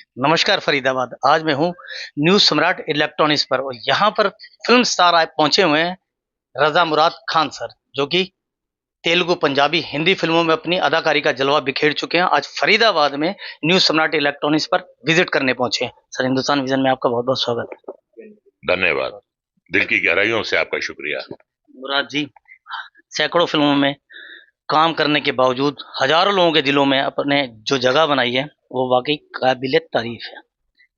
नमस्कार फरीदाबाद। आज मैं हूँ न्यूज़ सम्राट इलेक्ट्रॉनिक्स पर और यहाँ पर फ़िल्म स्टार आए पहुँचे हुए हैं रज़ा मुराद खान सर, जो कि तेलुगु, पंजाबी, हिंदी फ़िल्मों में अपनी अदाकारी का जलवा बिखेर चुके हैं। आज फरीदाबाद में न्यूज़ सम्राट इलेक्ट्रॉनिक्स पर विज़िट करने पहुँचे हैं। सर, हिंदुस्तान विज़न में आपका बहुत-बहुत स्वागत है। धन्यवाद। दिल की गहराइयों से आपका शुक्रिया। मुराद जी, सैकड़ों फ़िल्मों में काम करने के बावजूद हज़ारों लोगों के दिलों में अपने जो जगह बनाई है, वो वाक़ई काबिल-ए-तारीफ़ है।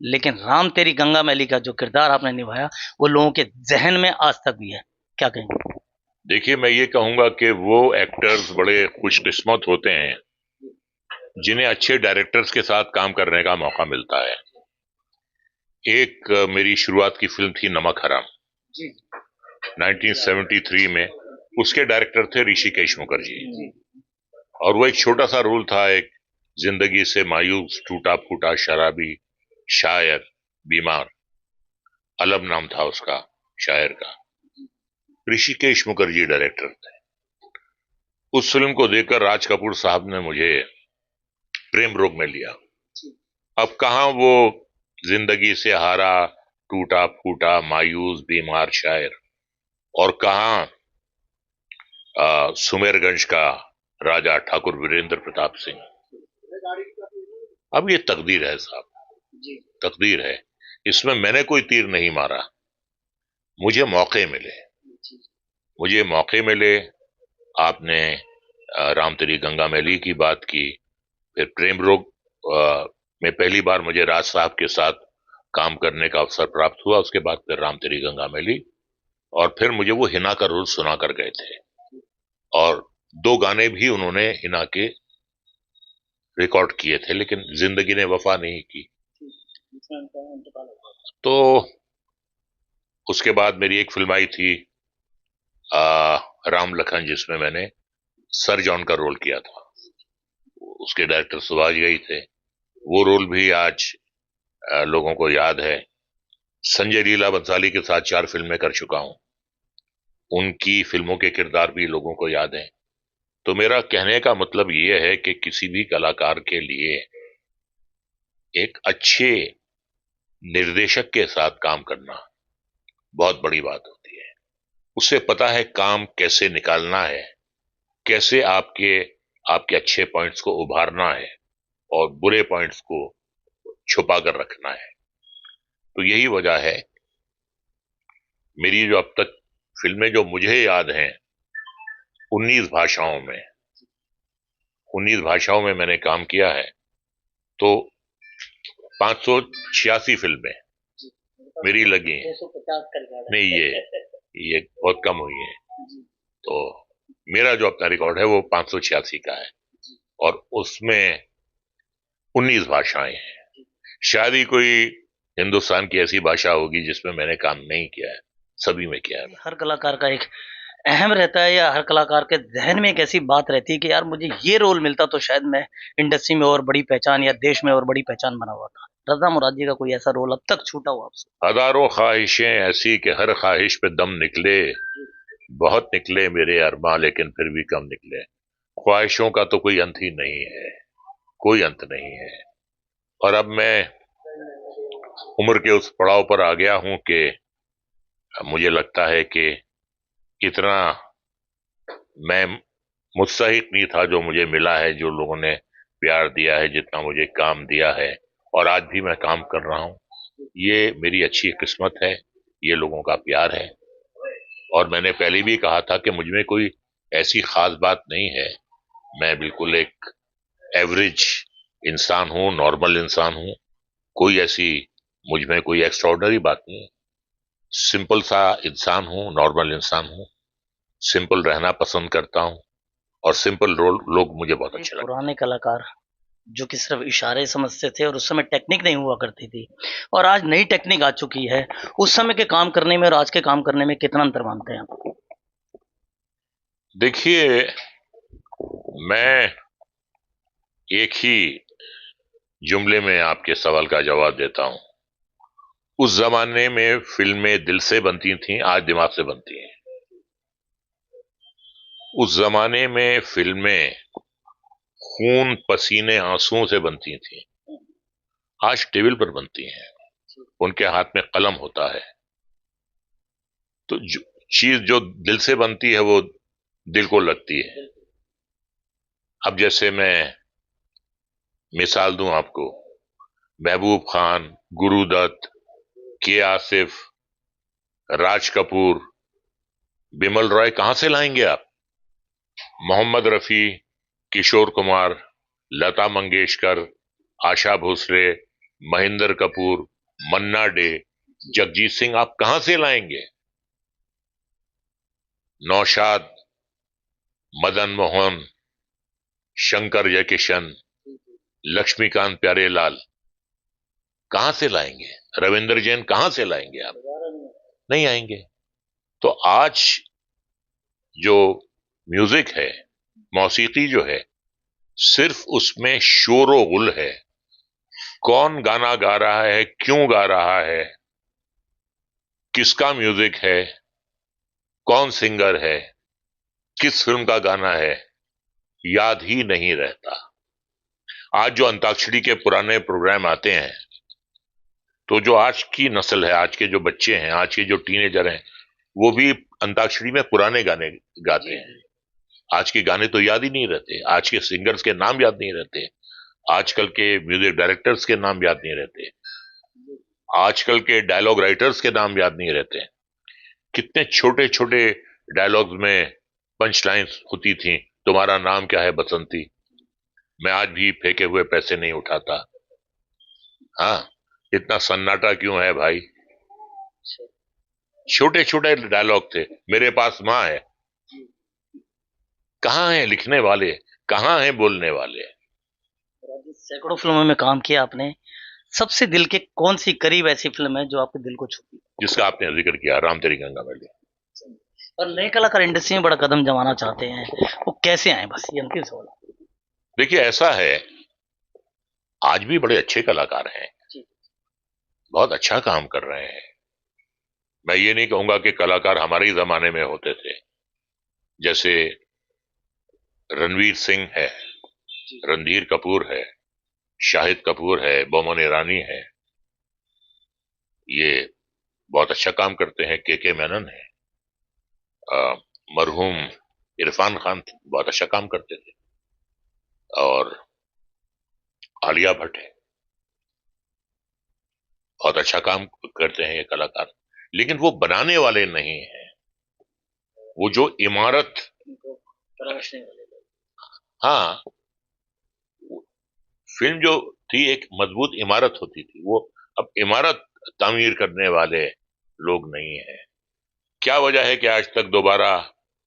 लेकिन राम तेरी गंगा मैली का जो किरदार आपने निभाया, वो लोगों के ज़हन में आज तक भी है। क्या कहेंगे? देखिए, मैं ये कहूँगा कि वो एक्टर्स बड़े खुशकिस्मत होते हैं, जिन्हें अच्छे डायरेक्टर्स के साथ काम करने का मौका मिलता है। एक मेरी शुरुआत की फ़िल्म थी नमक हराम, जी। 1973 में। उसके डायरेक्टर थे ऋषिकेश मुखर्जी और वो एक छोटा-सा रोल था, एक ज़िंदगी से मायूस, टूटा-फूटा शराबी, शायर, बीमार। अलम नाम था उसका, शायर का। ऋषिकेश मुखर्जी डायरेक्टर थे। उस फ़िल्म को देखकर राज कपूर साहब ने मुझे प्रेम रोग में लिया। अब कहाँ वो जिंदगी से हारा, टूटा फूटा, मायूस, बीमार शायर, और कहाँ सुमेरगंज का राजा ठाकुर वीरेंद्र प्रताप सिंह। अब ये तकदीर है साहब, तकदीर है। इसमें मैंने कोई तीर नहीं मारा, मुझे मौके मिले, मुझे मौके मिले। आपने राम तेरी गंगा मैली की बात की, फिर प्रेम रोग में पहली बार मुझे राज साहब के साथ काम करने का अवसर प्राप्त हुआ। उसके बाद फिर राम तेरी गंगा मैली, और फिर मुझे वो हिना का रोल सुना कर गए थे, और दो गाने भी उन्होंने हिना के रिकॉर्ड किए थे, लेकिन जिंदगी ने वफा नहीं की। तो उसके बाद मेरी एक फिल्म आई थी राम लखन, जिसमें मैंने सर जॉन का रोल किया था। उसके डायरेक्टर सुभाष घई थे। वो रोल भी आज लोगों को याद है। संजय लीला बंसाली के साथ 4 फिल्में कर चुका हूं, उनकी फिल्मों के किरदार भी लोगों को याद हैं। तो मेरा कहने का मतलब ये है कि किसी भी कलाकार के लिए एक अच्छे निर्देशक के साथ काम करना बहुत बड़ी बात होती है। उससे पता है काम कैसे निकालना है, कैसे आपके आपके अच्छे पॉइंट्स को उभारना है और बुरे पॉइंट्स को छुपा कर रखना है। तो यही वजह है, मेरी जो अब तक फिल्में जो मुझे याद हैं, 19 भाषाओं में 19 भाषाओं में मैंने काम किया है। तो 586 फिल्में मेरी लगी हैं। नहीं, ये बहुत कम हुई है। तो मेरा जो अपना रिकॉर्ड है वो 586 का है, और उसमें 19 भाषाएं हैं। शायद ही कोई हिंदुस्तान की ऐसी भाषा होगी जिसमें मैंने काम नहीं किया है, सभी में किया है। हर कलाकार का एक अहम रहता है, या हर कलाकार के ज़हन में एक ऐसी बात रहती है कि यार मुझे ये रोल मिलता तो शायद मैं इंडस्ट्री में और बड़ी पहचान या देश में और बड़ी पहचान बना हुआ था। रज़ा मुराद जी का कोई ऐसा रोल अब तक छूटा हो आपसे? हजारों ख्वाहिशें ऐसी कि हर ख्वाहिश पे दम निकले, बहुत निकले मेरे अरमां लेकिन फिर भी कम निकले। ख्वाहिशों का तो कोई अंत ही नहीं है, कोई अंत नहीं है। और अब मैं उम्र के उस पड़ाव पर आ गया हूं कि मुझे लगता है कि इतना मैं मुत्साहित नहीं था जो मुझे मिला है, जो लोगों ने प्यार दिया है, जितना मुझे काम दिया है, और आज भी मैं काम कर रहा हूं। ये मेरी अच्छी किस्मत है, ये लोगों का प्यार है। और मैंने पहले भी कहा था कि मुझ में कोई ऐसी खास बात नहीं है। मैं बिल्कुल एक एवरेज इंसान हूं, नॉर्मल इंसान हूं। कोई ऐसी मुझ में कोई एक्स्ट्रॉर्डनरी बात नहीं है। सिंपल सा इंसान हूं, नॉर्मल इंसान हूं। सिंपल रहना पसंद करता हूं, और सिंपल रोल लोग मुझे बहुत अच्छे लगते पुराने कलाकार जो कि सिर्फ इशारे समझते थे और उस समय टेक्निक नहीं हुआ करती थी, और आज नई टेक्निक आ चुकी है। उस समय के काम करने में और आज के काम करने में कितना अंतर मानते हैं आप? हैं। देखिए, मैं एक ही जुमले में आपके सवाल का जवाब देता हूं। उस जमाने में फिल्में दिल से बनती थीं, आज दिमाग से बनती हैं। उस जमाने में फिल्में खून पसीने आंसुओं से बनती थीं, आज टेबल पर बनती हैं, उनके हाथ में कलम होता है। तो जो चीज जो दिल से बनती है वो दिल को लगती है। अब जैसे मैं मिसाल दूं आपको, महबूब खान, गुरुदत्त, के आसिफ, राज कपूर, बिमल रॉय कहां से लाएंगे आप? मोहम्मद रफी, किशोर कुमार, लता मंगेशकर, आशा भोसले, महेंद्र कपूर, मन्ना डे, जगजीत सिंह आप कहां से लाएंगे? नौशाद, मदन मोहन, शंकर जयकिशन, लक्ष्मीकांत प्यारेलाल कहां से लाएंगे? रविंद्र जैन कहां से लाएंगे आप? नहीं आएंगे। तो आज जो म्यूजिक है, मौसीकी जो है, सिर्फ उसमें शोर गुल है। कौन गाना गा रहा है, क्यों गा रहा है, किसका म्यूजिक है, कौन सिंगर है, किस फिल्म का गाना है, याद ही नहीं रहता। आज जो अंताक्षरी के पुराने प्रोग्राम आते हैं, तो जो आज की नस्ल है, आज के जो बच्चे हैं, आज के जो टीनेजर हैं, वो भी अंताक्षरी में पुराने गाने गाते हैं। आज के गाने तो याद ही नहीं रहते, आज के सिंगर्स के नाम याद नहीं रहते, आजकल के म्यूजिक डायरेक्टर्स के नाम याद नहीं रहते, आजकल के डायलॉग राइटर्स के नाम याद नहीं रहते। कितने छोटे छोटे डायलॉग्स में पंच लाइन्स होती थी, तुम्हारा नाम क्या है बसंती, मैं आज भी फेंके हुए पैसे नहीं उठाता। हाँ, इतना सन्नाटा क्यों है भाई? छोटे छोटे डायलॉग थे। मेरे पास माँ है, कहाँ है लिखने वाले, कहाँ है बोलने वाले? सैकड़ों फिल्मों में काम किया आपने, सबसे दिल के कौन सी करीब ऐसी फिल्म है जो आपके दिल को छूती? जिसका आपने जिक्र किया, राम तेरी गंगा मैली। और नए कलाकार इंडस्ट्री में बड़ा कदम जमाना चाहते हैं, वो कैसे आए? बस ये अंतिम सवाल। देखिए, ऐसा है, आज भी बड़े अच्छे कलाकार हैं, बहुत अच्छा काम कर रहे हैं। मैं ये नहीं कहूंगा कि कलाकार हमारे ही जमाने में होते थे। जैसे रणवीर सिंह है, रणधीर कपूर है, शाहिद कपूर है, बोमन ईरानी है, ये बहुत अच्छा काम करते हैं। के मेनन है, मरहूम इरफान खान बहुत अच्छा काम करते थे, और आलिया भट्ट है, बहुत अच्छा काम करते हैं ये कलाकार। लेकिन वो बनाने वाले नहीं हैं, वो जो इमारत, हाँ, फिल्म जो थी एक मजबूत इमारत होती थी, वो अब इमारत तामीर करने वाले लोग नहीं है। क्या वजह है कि आज तक दोबारा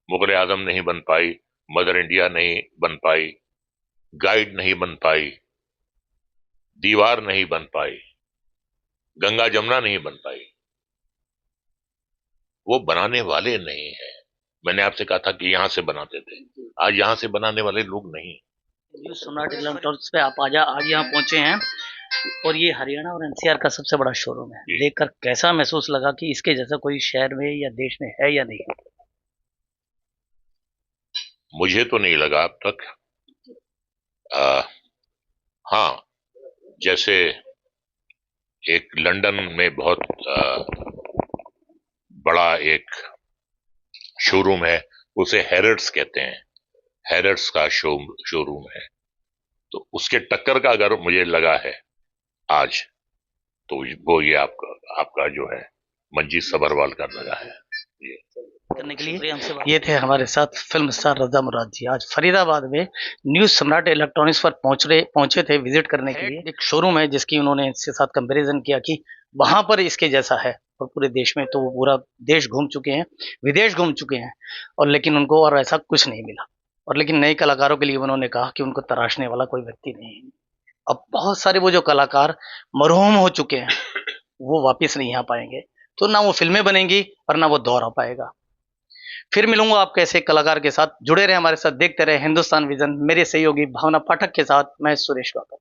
मुगल आजम नहीं बन पाई, मदर इंडिया नहीं बन पाई, गाइड नहीं बन पाई, दीवार नहीं बन पाई, गंगा जमुना नहीं बन पाई? वो बनाने वाले नहीं है। मैंने आपसे कहा था कि यहां से बनाते थे, आज यहां से बनाने वाले लोग नहीं। न्यूज़ सम्राट इलेक्ट्रॉनिक्स पे आप आज यहाँ पहुंचे हैं, और ये हरियाणा और एनसीआर का सबसे बड़ा शोरूम है। देखकर कैसा महसूस लगा कि इसके जैसा कोई शहर में या देश में है या नहीं? मुझे तो नहीं लगा अब तक। हाँ, जैसे एक लंदन में बहुत बड़ा एक शोरूम है, उसे हैरड्स कहते हैं, हैरड्स का शोरूम है, तो उसके टक्कर का अगर मुझे लगा है आज, तो वो ये आपका जो है मंजीत सबरवाल का लगा है। ये करने के लिए ये थे हमारे साथ फिल्म स्टार रजा मुराद जी। आज फरीदाबाद में न्यूज़ सम्राट इलेक्ट्रॉनिक्स पर पहुंचे थे विजिट करने के लिए। एक शोरूम है जिसकी उन्होंने इसके साथ कंपैरिजन किया कि वहां पर इसके जैसा है, और पूरे देश में तो वो पूरा देश घूम चुके हैं, विदेश घूम चुके हैं, और लेकिन उनको और ऐसा कुछ नहीं मिला। और लेकिन नए कलाकारों के लिए उन्होंने कहा कि उनको तराशने वाला कोई व्यक्ति नहीं है। अब बहुत सारे वो जो कलाकार मरहूम हो चुके हैं, वो वापस नहीं आ पाएंगे, तो ना वो फिल्में बनेंगी और ना वो दौर आ पाएगा। फिर मिलूंगा आपके ऐसे कलाकार के साथ। जुड़े रहे हमारे साथ, देखते रहे हिंदुस्तान विजन। मेरे सहयोगी भावना पाठक के साथ मैं सुरेश बाबा।